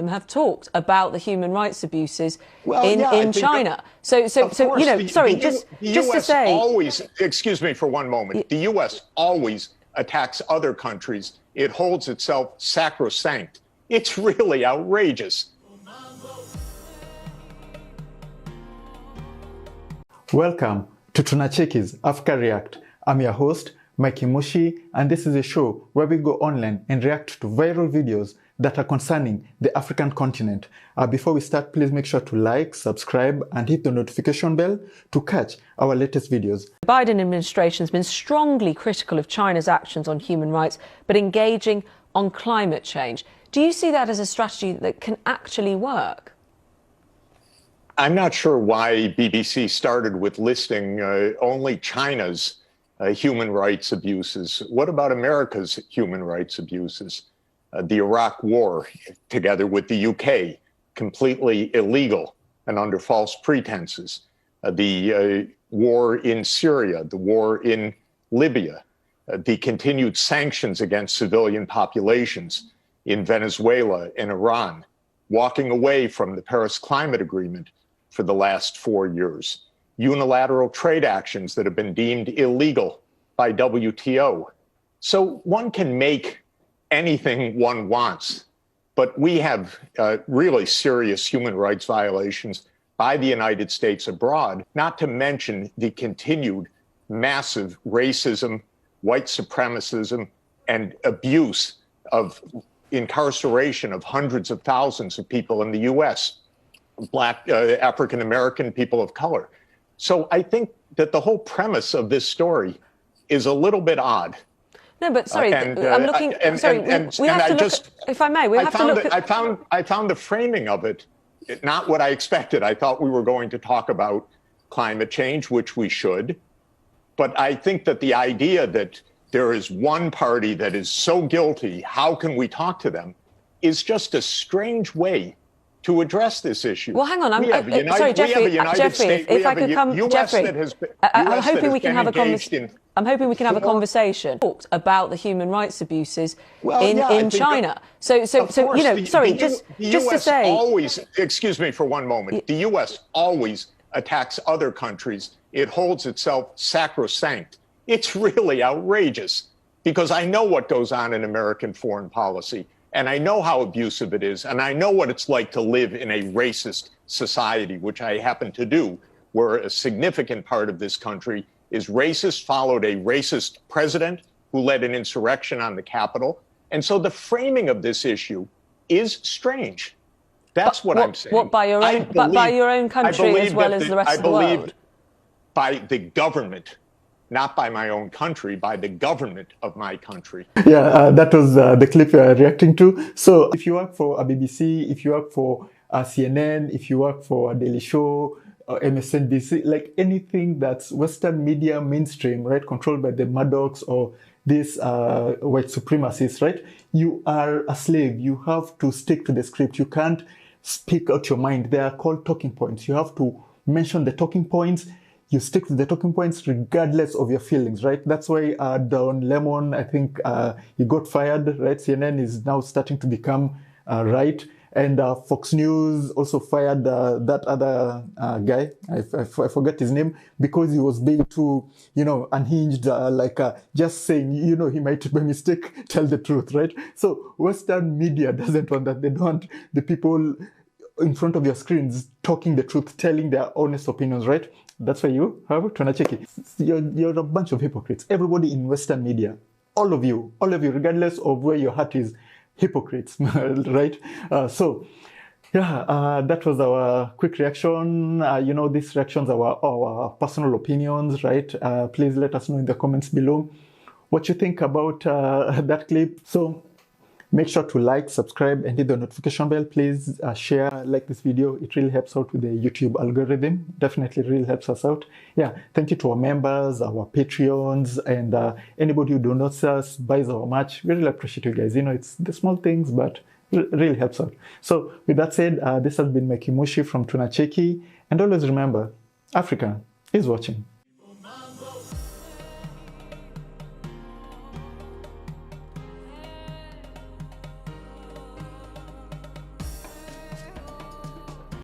them have talked about the human rights abuses in China. So you know, just to say, always, excuse me for one moment, the U.S. always attacks other countries. It holds itself sacrosanct. It's really outrageous. Welcome to Tunacheki's Africa React. I'm your host, Mikey Mushi, and this is a show where we go online and react to viral videos that are concerning the African continent. Before we start, please make sure to like, subscribe, and hit the notification bell to catch our latest videos. The Biden administration has been strongly critical of China's actions on human rights, but engaging on climate change. Do you see that as a strategy that can actually work? I'm not sure why BBC started with listing only China's human rights abuses. What about America's human rights abuses? The Iraq War, together with the UK, completely illegal and under false pretenses. The war in Syria, the war in Libya, the continued sanctions against civilian populations in Venezuela and Iran, walking away from the Paris Climate Agreement for the last 4 years, unilateral trade actions that have been deemed illegal by WTO. So one can make anything one wants, but we have really serious human rights violations by the United States abroad, not to mention the continued massive racism, white supremacism, and abuse of incarceration of hundreds of thousands of people in the U.S., Black, African-American, people of color. So I think that the whole premise of this story is a little bit odd. No, but sorry, I'm looking. If I may, we have to look at. I found the framing of it not what I expected. I thought we were going to talk about climate change, which we should. But I think that the idea that there is one party that is so guilty, how can we talk to them, is just a strange way to address this issue. Well, hang on. Sorry, Jeffrey. If I could come, Jeffrey. I'm hoping we can have a conversation. I'm hoping we can have a conversation about the human rights abuses in China. So you know, sorry, just to say. Always, excuse me for one moment. The U.S. always attacks other countries. It holds itself sacrosanct. It's really outrageous because I know what goes on in American foreign policy. And I know how abusive it is. And I know what it's like to live in a racist society, which I happen to do, where a significant part of this country is racist, followed a racist president who led an insurrection on the Capitol. And so the framing of this issue is strange. That's what I'm saying. What, by your own country as well as the rest of the world? I believe by the government. Not by my own country, by the government of my country. Yeah, that was the clip you're reacting to. So if you work for a BBC, if you work for CNN, if you work for a Daily Show, MSNBC, like anything that's Western media mainstream, right, controlled by the Murdochs or these white supremacists, right, you are a slave. You have to stick to the script. You can't speak out your mind. They are called talking points. You have to mention the talking points. You stick to the talking points regardless of your feelings, right? That's why Don Lemon, I think he got fired, right? CNN is now starting to become right. And Fox News also fired that other guy, I forget his name, because he was being too, you know, unhinged, just saying, you know, he might by mistake tell the truth, right? So Western media doesn't want that. They don't want the people in front of your screens talking the truth, telling their honest opinions, right? That's why you have Tunacheki. You're a bunch of hypocrites. Everybody in Western media, all of you, regardless of where your heart is, hypocrites, right? So, yeah, that was our quick reaction. You know, these reactions are our personal opinions, right? Please let us know in the comments below what you think about that clip. So, make sure to like, subscribe, and hit the notification bell. Please share, like this video. It really helps out with the YouTube algorithm. Definitely really helps us out. Yeah, thank you to our members, our Patreons, and anybody who donates us, buys our merch. We really appreciate you guys. You know, it's the small things, but it really helps out. So with that said, this has been Mikey Mushi from Tunacheki. And always remember, Africa is watching.